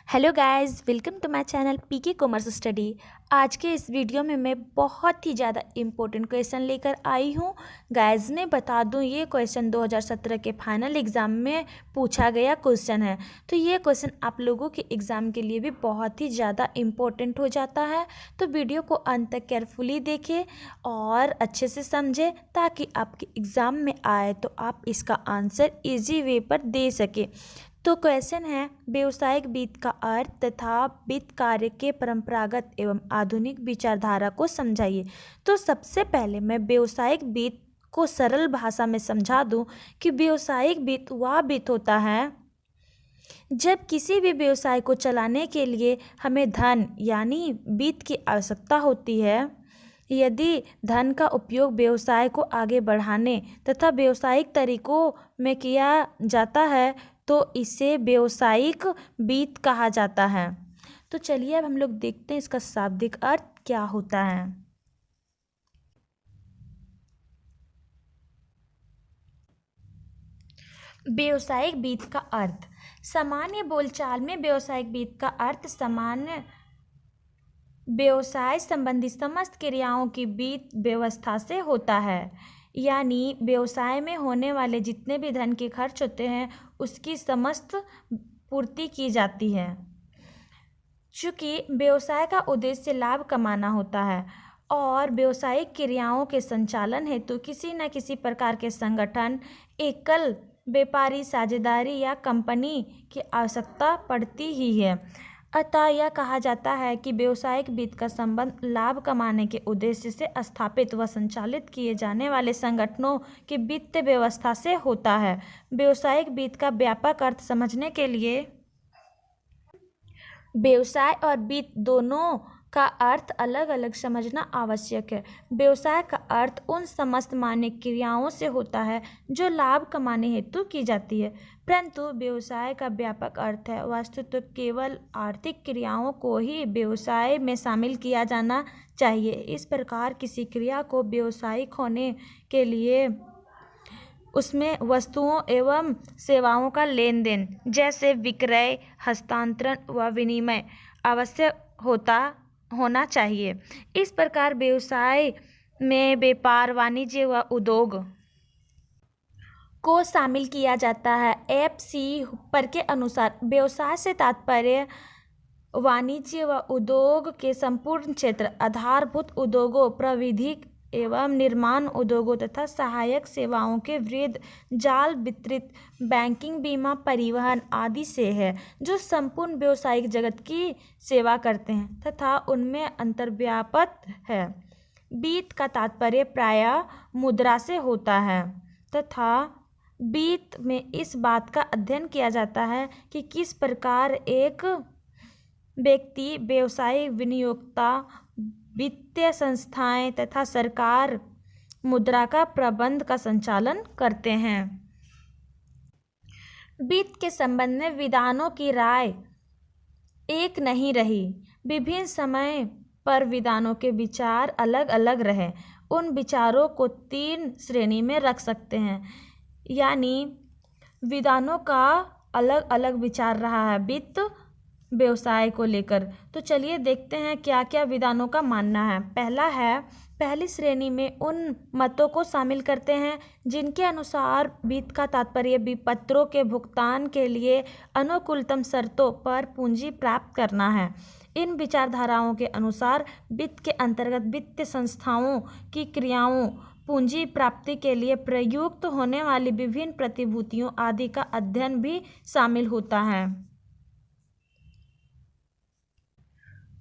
Hello guys, welcome to my channel PK commerce study. आज के इस वीडियो में मैं बहुत ही ज़्यादा इम्पोर्टेंट क्वेश्चन लेकर आई हूँ। गाइस ने बता दूँ, ये क्वेश्चन 2017 के फाइनल एग्ज़ाम में पूछा गया क्वेश्चन है। तो ये क्वेश्चन आप लोगों के एग्ज़ाम के लिए भी बहुत ही ज़्यादा इम्पोर्टेंट हो जाता है। तो वीडियो को अंत तक केयरफुली देखें और अच्छे से समझें, ताकि आपके एग्ज़ाम में आए तो आप इसका आंसर ईजी वे पर दे सकें। तो क्वेश्चन है, व्यावसायिक वित्त का अर्थ तथा वित्त कार्य के परंपरागत एवं आधुनिक विचारधारा को समझाइए। तो सबसे पहले मैं व्यावसायिक वित्त को सरल भाषा में समझा दूं कि व्यावसायिक वित्त वह वित्त होता है जब किसी भी व्यवसाय को चलाने के लिए हमें धन यानी वित्त की आवश्यकता होती है। यदि धन का उपयोग व्यवसाय को आगे बढ़ाने तथा व्यावसायिक तरीकों में किया जाता है तो इसे व्यावसायिक वित्त कहा जाता है। तो चलिए अब हम लोग देखते हैं इसका शाब्दिक अर्थ क्या होता है। व्यावसायिक वित्त का अर्थ। सामान्य बोलचाल में व्यावसायिक वित्त का अर्थ सामान्य व्यवसाय संबंधी समस्त क्रियाओं की वित्त व्यवस्था से होता है। यानी व्यवसाय में होने वाले जितने भी धन के खर्च होते हैं उसकी समस्त पूर्ति की जाती है। चूँकि व्यवसाय का उद्देश्य लाभ कमाना होता है और व्यवसायिक क्रियाओं के संचालन हेतु किसी न किसी प्रकार के संगठन, एकल व्यापारी साझेदारी या कंपनी की आवश्यकता पड़ती ही है। अतः यह कहा जाता है कि व्यावसायिक वित्त का संबंध लाभ कमाने के उद्देश्य से स्थापित व संचालित किए जाने वाले संगठनों की वित्त व्यवस्था से होता है। व्यावसायिक वित्त का व्यापक अर्थ समझने के लिए व्यवसाय और वित्त दोनों का अर्थ अलग अलग समझना आवश्यक है। व्यवसाय का अर्थ उन समस्त मान्य क्रियाओं से होता है जो लाभ कमाने हेतु की जाती है, परंतु व्यवसाय का व्यापक अर्थ है वस्तुतः केवल आर्थिक क्रियाओं को ही व्यवसाय में शामिल किया जाना चाहिए। इस प्रकार किसी क्रिया को व्यावसायिक होने के लिए उसमें वस्तुओं एवं सेवाओं का लेन देन जैसे विक्रय, हस्तांतरण व विनिमय अवश्य होना चाहिए। इस प्रकार व्यवसाय में व्यापार, वाणिज्य व उद्योग को शामिल किया जाता है। FC पर के अनुसार व्यवसाय से तात्पर्य वाणिज्य व उद्योग के संपूर्ण क्षेत्र, आधारभूत उद्योगों, प्राविधिक एवं निर्माण उद्योगों तथा सहायक सेवाओं के वृहद जाल वितरित बैंकिंग, बीमा, परिवहन आदि से है, जो संपूर्ण व्यावसायिक जगत की सेवा करते हैं तथा उनमें अंतर्व्याप्त है। वित्त का तात्पर्य प्रायः मुद्रा से होता है तथा वित्त में इस बात का अध्ययन किया जाता है कि किस प्रकार एक व्यक्ति, व्यवसायिक विनियोक्ता, वित्तीय संस्थाएं तथा सरकार मुद्रा का प्रबंध का संचालन करते हैं। वित्त के संबंध में विद्वानों की राय एक नहीं रही। विभिन्न समय पर विद्वानों के विचार अलग अलग रहे। उन विचारों को 3 श्रेणी में रख सकते हैं, यानी विद्वानों का अलग अलग विचार रहा है वित्त व्यवसाय को लेकर। तो चलिए देखते हैं क्या क्या विद्वानों का मानना है। पहली श्रेणी में उन मतों को शामिल करते हैं जिनके अनुसार वित्त का तात्पर्य विपत्रों के भुगतान के लिए अनुकूलतम शर्तों पर पूंजी प्राप्त करना है। इन विचारधाराओं के अनुसार वित्त के अंतर्गत वित्तीय संस्थाओं की क्रियाओं, पूंजी प्राप्ति के लिए प्रयुक्त होने वाली विभिन्न प्रतिभूतियों आदि का अध्ययन भी शामिल होता है।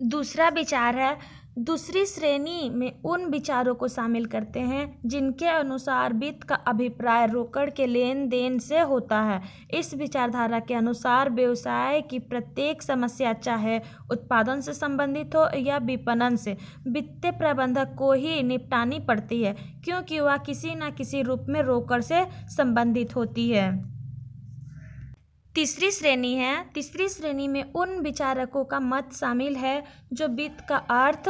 दूसरा विचार है, दूसरी श्रेणी में उन विचारों को शामिल करते हैं जिनके अनुसार वित्त का अभिप्राय रोकड़ के लेन देन से होता है। इस विचारधारा के अनुसार व्यवसाय की प्रत्येक समस्या, चाहे उत्पादन से संबंधित हो या विपणन से, वित्तीय प्रबंधक को ही निपटानी पड़ती है, क्योंकि वह किसी न किसी रूप में रोकड़ से संबंधित होती है। तीसरी श्रेणी में उन विचारकों का मत शामिल है जो वित्त का अर्थ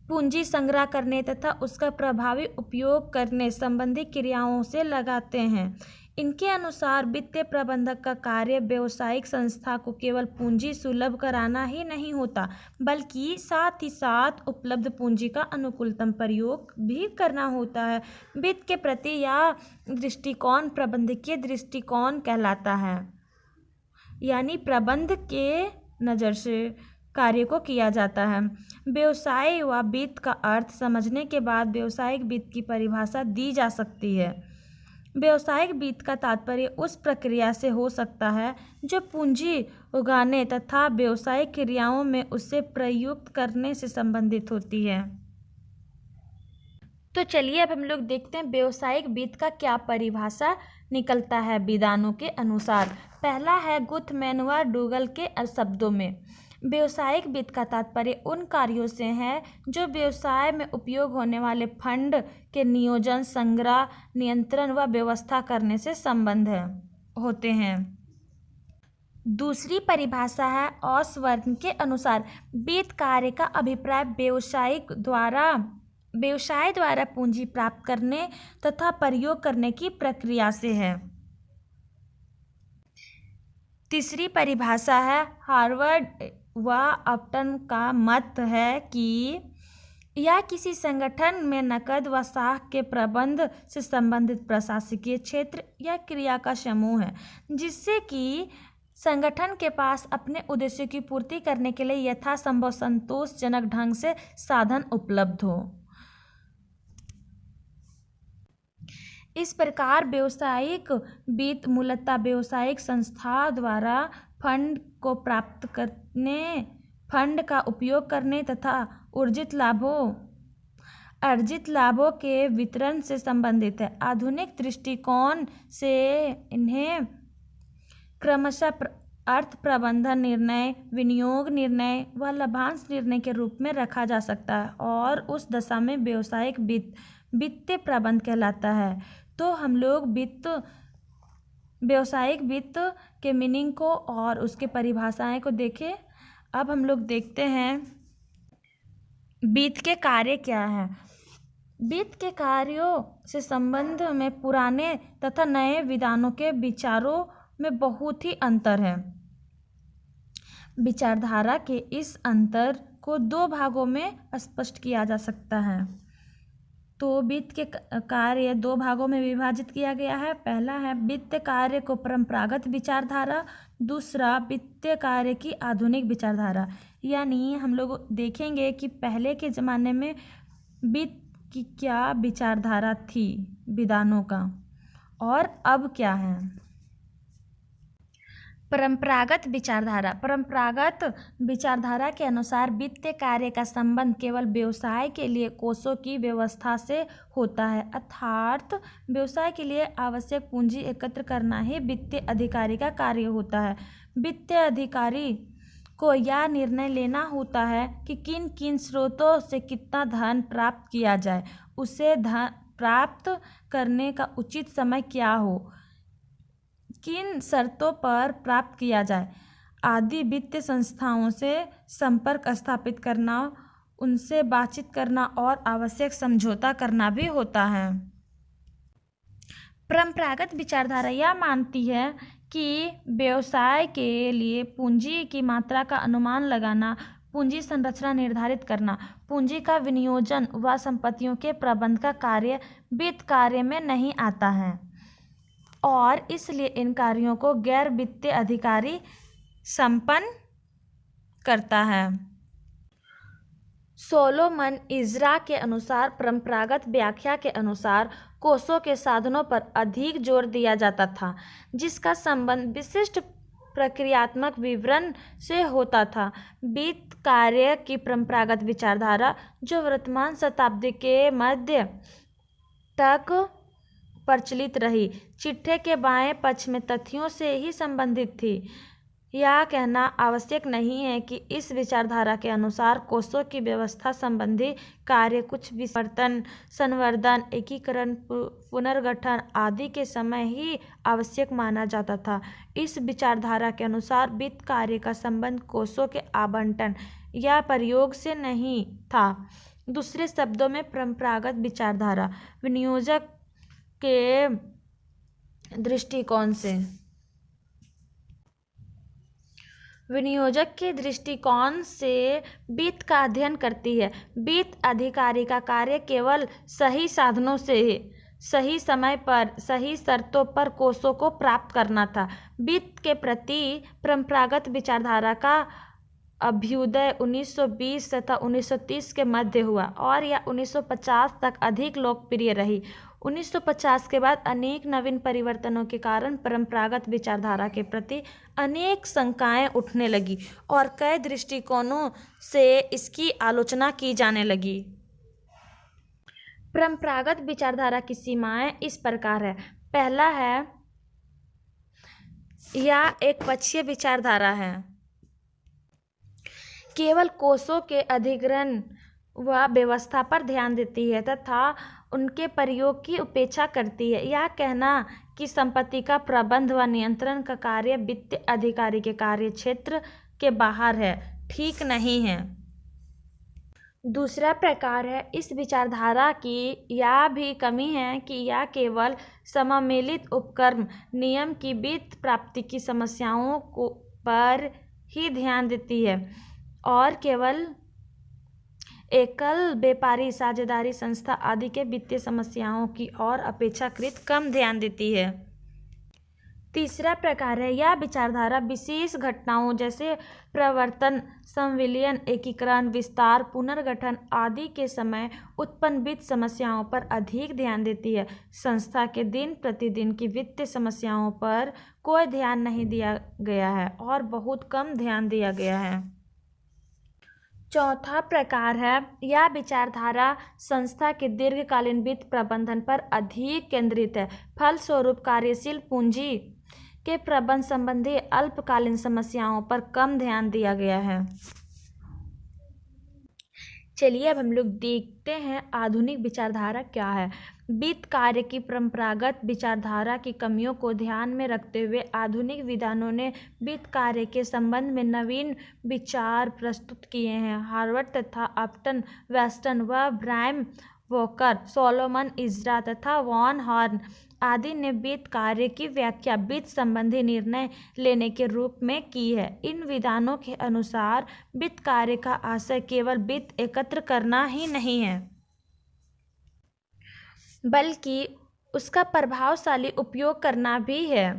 पूंजी संग्रह करने तथा उसका प्रभावी उपयोग करने संबंधी क्रियाओं से लगाते हैं। इनके अनुसार वित्तीय प्रबंधक का कार्य व्यवसायिक संस्था को केवल पूंजी सुलभ कराना ही नहीं होता, बल्कि साथ ही साथ उपलब्ध पूंजी का अनुकूलतम प्रयोग भी करना होता है। वित्त के प्रति यह दृष्टिकोण प्रबंधकीय दृष्टिकोण कहलाता है, यानी प्रबंध के नज़र से कार्य को किया जाता है। व्यवसाय व वित्त का अर्थ समझने के बाद व्यवसायिक वित्त की परिभाषा दी जा सकती है। व्यवसायिक वित्त का तात्पर्य उस प्रक्रिया से हो सकता है जो पूंजी उगाने तथा व्यवसायिक क्रियाओं में उसे प्रयुक्त करने से संबंधित होती है। तो चलिए अब हम लोग देखते हैं व्यवसायिक वित्त का क्या परिभाषा निकलता है विद्वानों के अनुसार। पहला है गुथमैन व डूगल के शब्दों में, व्यवसायिक वित्त का तात्पर्य उन कार्यों से है जो व्यवसाय में उपयोग होने वाले फंड के नियोजन, संग्रह, नियंत्रण व व्यवस्था करने से संबंध होते हैं। दूसरी परिभाषा है ऑसवर्न के अनुसार, वित्त कार्य का अभिप्राय व्यवसाय द्वारा पूंजी प्राप्त करने तथा प्रयोग करने की प्रक्रिया से है। तीसरी परिभाषा है हार्वर्ड व अपटन का मत है कि यह किसी संगठन में नकद व साख के प्रबंध से संबंधित प्रशासकीय क्षेत्र या क्रिया का समूह है, जिससे कि संगठन के पास अपने उद्देश्य की पूर्ति करने के लिए यथासंभव संतोषजनक ढंग से साधन उपलब्ध हो। इस प्रकार व्यवसायिक वित्त मूलतः व्यवसायिक संस्था द्वारा फंड को प्राप्त करने, फंड का उपयोग करने तथा अर्जित लाभों के वितरण से संबंधित है। आधुनिक दृष्टिकोण से इन्हें क्रमशः अर्थ प्रबंधन निर्णय, विनियोग निर्णय व लाभांश निर्णय के रूप में रखा जा सकता है, और उस दशा में व्यवसायिक वित्तीय प्रबंध कहलाता है। तो हम लोग व्यवसायिक वित्त के मीनिंग को और उसके परिभाषाएं को देखें। अब हम लोग देखते हैं वित्त के कार्य क्या हैं। वित्त के कार्यों से संबंध में पुराने तथा नए विद्वानों के विचारों में बहुत ही अंतर है। विचारधारा के इस अंतर को दो भागों में स्पष्ट किया जा सकता है। तो वित्त के कार्य दो भागों में विभाजित किया गया है। पहला है वित्त कार्य को परंपरागत विचारधारा, दूसरा वित्तीय कार्य की आधुनिक विचारधारा। यानी हम लोग देखेंगे कि पहले के ज़माने में वित्त की क्या विचारधारा थी विद्वानों का, और अब क्या है। परंपरागत विचारधारा के अनुसार वित्तीय कार्य का संबंध केवल व्यवसाय के लिए कोषों की व्यवस्था से होता है, अर्थात व्यवसाय के लिए आवश्यक पूंजी एकत्र करना ही वित्तीय अधिकारी का कार्य होता है। वित्तीय अधिकारी को यह निर्णय लेना होता है कि किन किन स्रोतों से कितना धन प्राप्त किया जाए, उसे धन प्राप्त करने का उचित समय क्या हो, किन शर्तों पर प्राप्त किया जाए आदि। वित्तीय संस्थाओं से संपर्क स्थापित करना, उनसे बातचीत करना और आवश्यक समझौता करना भी होता है। परंपरागत विचारधारा यह मानती है कि व्यवसाय के लिए पूंजी की मात्रा का अनुमान लगाना, पूंजी संरचना निर्धारित करना, पूंजी का विनियोजन व संपत्तियों के प्रबंध का कार्य वित्त कार्य में नहीं आता है, और इसलिए इन कार्यों को गैर वित्तीय अधिकारी संपन्न करता है। सोलोमन इज़रा के अनुसार परंपरागत व्याख्या के अनुसार कोषों के साधनों पर अधिक जोर दिया जाता था, जिसका संबंध विशिष्ट प्रक्रियात्मक विवरण से होता था। वित्त कार्य की परंपरागत विचारधारा, जो वर्तमान शताब्दी के मध्य तक प्रचलित रही, चिट्ठे के बाएं पक्ष में तथ्यों से ही संबंधित थी। यह कहना आवश्यक नहीं है कि इस विचारधारा के अनुसार कोषों की व्यवस्था संबंधी कार्य कुछ विवर्तन, संवर्धन, एकीकरण, पुनर्गठन आदि के समय ही आवश्यक माना जाता था। इस विचारधारा के अनुसार वित्त कार्य का संबंध कोषों के आवंटन या प्रयोग से नहीं था। दूसरे शब्दों में परंपरागत विचारधारा विनियोजक के दृष्टिकोण से। विनियोजक के दृष्टिकोण से वित्त का अध्ययन करती है। वित्त अधिकारी का कार्य केवल सही साधनों से सही समय पर सही शर्तों पर कोषों को प्राप्त करना था। वित्त के प्रति परंपरागत विचारधारा का अभ्युदय 1920 तथा 1930 के मध्य हुआ और यह 1950 तक अधिक लोकप्रिय रही। 1950 के बाद अनेक नवीन परिवर्तनों के कारण परंपरागत विचारधारा के प्रति अनेक शंकाएं उठने लगी और कई दृष्टिकोणों से इसकी आलोचना की जाने लगी। परंपरागत विचारधारा की सीमाएं इस प्रकार है। पहला है, यह एक पक्षीय विचारधारा है, केवल कोषों के अधिग्रहण व व्यवस्था पर ध्यान देती है तथा उनके प्रयोग की उपेक्षा करती है। यह कहना कि संपत्ति का प्रबंध व नियंत्रण का कार्य वित्तीय अधिकारी के कार्य क्षेत्र के बाहर है, ठीक नहीं है। दूसरा प्रकार है, इस विचारधारा की यह भी कमी है कि यह केवल सम्मिलित उपक्रम नियम की वित्त प्राप्ति की समस्याओं पर ही ध्यान देती है और केवल एकल व्यापारी साझेदारी संस्था आदि के वित्तीय समस्याओं की ओर अपेक्षाकृत कम ध्यान देती है। तीसरा प्रकार है, यह विचारधारा विशेष घटनाओं जैसे प्रवर्तन, संविलियन, एकीकरण, विस्तार, पुनर्गठन आदि के समय उत्पन्न वित्त समस्याओं पर अधिक ध्यान देती है। संस्था के दिन प्रतिदिन की वित्तीय समस्याओं पर कोई ध्यान नहीं दिया गया है और बहुत कम ध्यान दिया गया है। चौथा प्रकार है, यह विचारधारा संस्था के दीर्घकालीन वित्त प्रबंधन पर अधिक केंद्रित है। फलस्वरूप कार्यशील पूंजी के प्रबंधन संबंधी अल्पकालीन समस्याओं पर कम ध्यान दिया गया है। चलिए अब हम लोग देखते हैं आधुनिक विचारधारा क्या है। वित्त कार्य की परंपरागत विचारधारा की कमियों को ध्यान में रखते हुए आधुनिक विद्वानों ने वित्त कार्य के संबंध में नवीन विचार प्रस्तुत किए हैं। हार्वर्ड तथा अपटन, वेस्टन व ब्रायम वॉकर, सोलोमन इज़रा तथा वॉन हॉर्न आदि ने वित्त कार्य की व्याख्या वित्त संबंधी निर्णय लेने के रूप में की है। इन विद्वानों के अनुसार वित्त कार्य का आशय केवल वित्त एकत्र करना ही नहीं है, बल्कि उसका प्रभावशाली उपयोग करना भी है।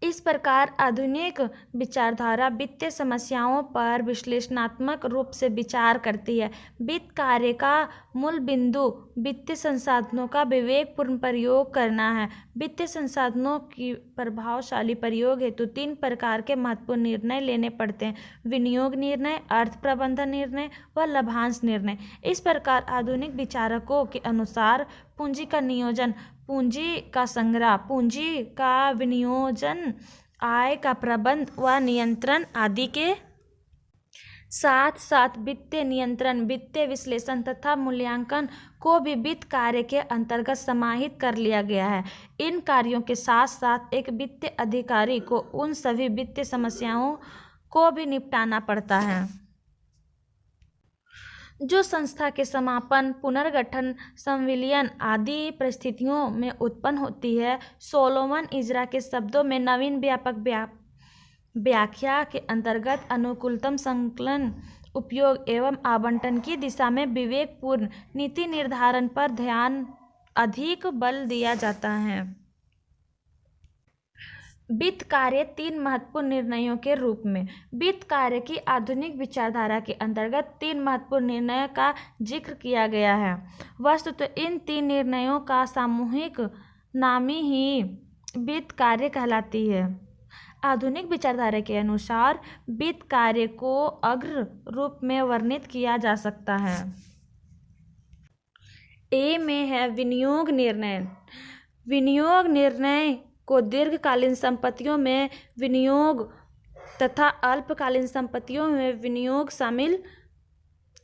इस प्रकार आधुनिक विचारधारा वित्तीय समस्याओं पर विश्लेषणात्मक रूप से विचार करती है। वित्त कार्य का मूल बिंदु वित्तीय संसाधनों का विवेकपूर्ण प्रयोग करना है। वित्तीय संसाधनों की प्रभावशाली प्रयोग हेतु 3 प्रकार के महत्वपूर्ण निर्णय लेने पड़ते हैं: विनियोग निर्णय, अर्थ प्रबंधन निर्णय व लाभांश निर्णय। इस प्रकार आधुनिक विचारकों के अनुसार पूंजी का नियोजन, पूंजी का संग्रह, पूंजी का विनियोजन, आय का प्रबंध व नियंत्रण आदि के साथ साथ वित्तीय नियंत्रण, वित्तीय विश्लेषण तथा मूल्यांकन को भी वित्त कार्य के अंतर्गत समाहित कर लिया गया है। इन कार्यों के साथ साथ एक वित्तीय अधिकारी को उन सभी वित्तीय समस्याओं को भी निपटाना पड़ता है जो संस्था के समापन, पुनर्गठन, संविलियन आदि परिस्थितियों में उत्पन्न होती है। सोलोमन इज़रा के शब्दों में नवीन व्यापक व्याख्या के अंतर्गत अनुकूलतम संकलन, उपयोग एवं आवंटन की दिशा में विवेकपूर्ण नीति निर्धारण पर ध्यान अधिक बल दिया जाता है। वित्त कार्य 3 महत्वपूर्ण निर्णयों के रूप में। वित्त कार्य की आधुनिक विचारधारा के अंतर्गत 3 महत्वपूर्ण निर्णयों का जिक्र किया गया है। वस्तुतः इन 3 निर्णयों का सामूहिक नामी ही वित्त कार्य कहलाती है। आधुनिक विचारधारा के अनुसार वित्त कार्य को अग्र रूप में वर्णित किया जा सकता है। ए में है विनियोग निर्णय। विनियोग निर्णय को दीर्घकालीन संपत्तियों में विनियोग तथा अल्पकालीन संपत्तियों में विनियोग शामिल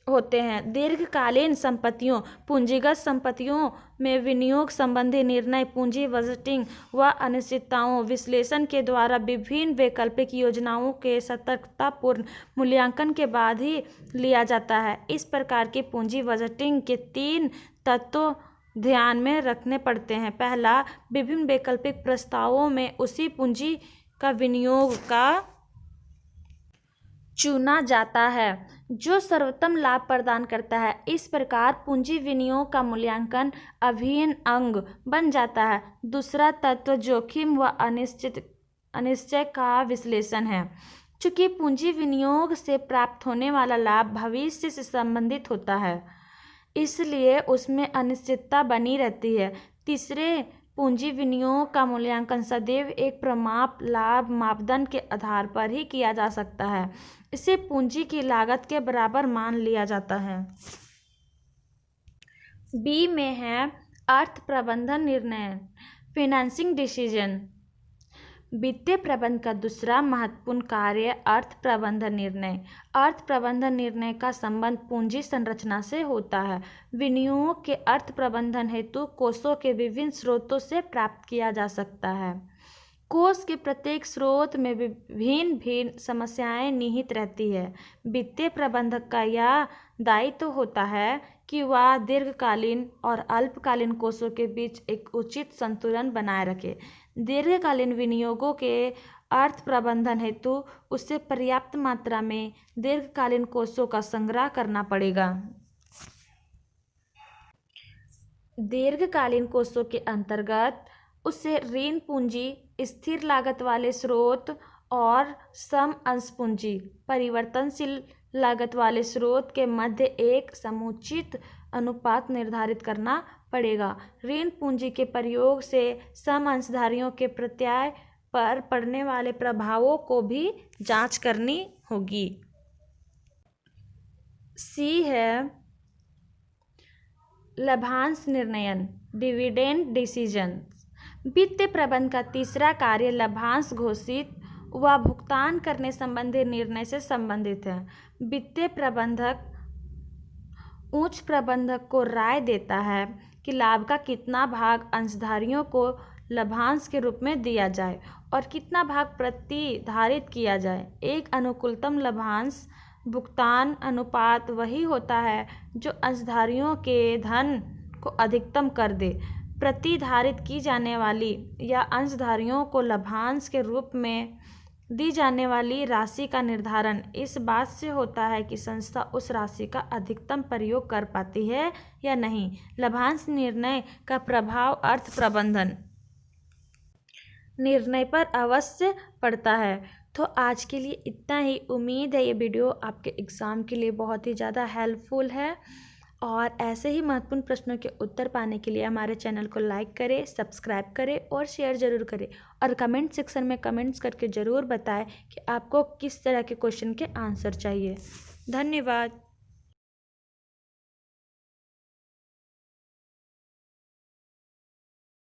होते हैं। दीर्घकालीन संपत्तियों, पूंजीगत संपत्तियों में विनियोग संबंधी निर्णय पूंजी बजटिंग व अनिश्चितताओं विश्लेषण के द्वारा विभिन्न वैकल्पिक योजनाओं के सतर्कतापूर्ण मूल्यांकन के बाद ही लिया जाता है। इस प्रकार की पूंजी बजटिंग के 3 तत्व ध्यान में रखने पड़ते हैं। पहला, विभिन्न वैकल्पिक प्रस्तावों में उसी पूंजी का विनियोग का चुना जाता है जो सर्वोत्तम लाभ प्रदान करता है। इस प्रकार पूंजी विनियोग का मूल्यांकन अभिन्न अंग बन जाता है। दूसरा तत्व जोखिम व अनिश्चय का विश्लेषण है। चूंकि पूंजी विनियोग से प्राप्त होने वाला लाभ भविष्य से संबंधित होता है, इसलिए उसमें अनिश्चितता बनी रहती है। तीसरे, पूंजी विनियोग का मूल्यांकन सदैव एक प्रमाप लाभ मापदंड के आधार पर ही किया जा सकता है। इसे पूंजी की लागत के बराबर मान लिया जाता है। बी में है अर्थ प्रबंधन निर्णय, फाइनेंसिंग डिसीजन। वित्तीय प्रबंधन का दूसरा महत्वपूर्ण कार्य अर्थ प्रबंधन निर्णय। अर्थ प्रबंधन निर्णय का संबंध पूंजी संरचना से होता है। विनियोग के अर्थ प्रबंधन हेतु कोषों के विभिन्न स्रोतों से प्राप्त किया जा सकता है। कोष के प्रत्येक स्रोत में भिन्न भिन्न समस्याएं निहित रहती है। वित्तीय प्रबंधक का यह दायित्व होता है कि वह दीर्घकालीन और अल्पकालीन कोषों के बीच एक उचित संतुलन बनाए रखे। दीर्घकालीन विनियोगों के अर्थ प्रबंधन हेतु उसे पर्याप्त मात्रा में दीर्घकालीन कोषों का संग्रह करना पड़ेगा। दीर्घकालीन कोषों के अंतर्गत उसे ऋण पूंजी, स्थिर लागत वाले स्रोत और सम अंश पूंजी, परिवर्तनशील लागत वाले स्रोत के मध्य एक समुचित अनुपात निर्धारित करना पड़ेगा। ऋण पूंजी के प्रयोग से सम अंशधारियों के प्रत्यय पर पड़ने वाले प्रभावों को भी जांच करनी होगी। सी है लाभांश निर्णयन, डिविडेंड डिसीजन। वित्तीय प्रबंधन का तीसरा कार्य लाभांश घोषित व भुगतान करने संबंधी निर्णय से संबंधित है। वित्तीय प्रबंधक उच्च प्रबंधक को राय देता है कि लाभ का कितना भाग अंशधारियों को लाभांश के रूप में दिया जाए और कितना भाग प्रतिधारित किया जाए। एक अनुकूलतम लाभांश भुगतान अनुपात वही होता है जो अंशधारियों के धन को अधिकतम कर दे। प्रतिधारित की जाने वाली या अंशधारियों को लाभांश के रूप में दी जाने वाली राशि का निर्धारण इस बात से होता है कि संस्था उस राशि का अधिकतम प्रयोग कर पाती है या नहीं। लाभांश निर्णय का प्रभाव अर्थ प्रबंधन निर्णय पर अवश्य पड़ता है। तो आज के लिए इतना ही। उम्मीद है ये वीडियो आपके एग्ज़ाम के लिए बहुत ही ज़्यादा हेल्पफुल है और ऐसे ही महत्वपूर्ण प्रश्नों के उत्तर पाने के लिए हमारे चैनल को लाइक करें, सब्सक्राइब करें और शेयर ज़रूर करें और कमेंट सेक्शन में कमेंट्स करके ज़रूर बताएं कि आपको किस तरह के क्वेश्चन के आंसर चाहिए। धन्यवाद।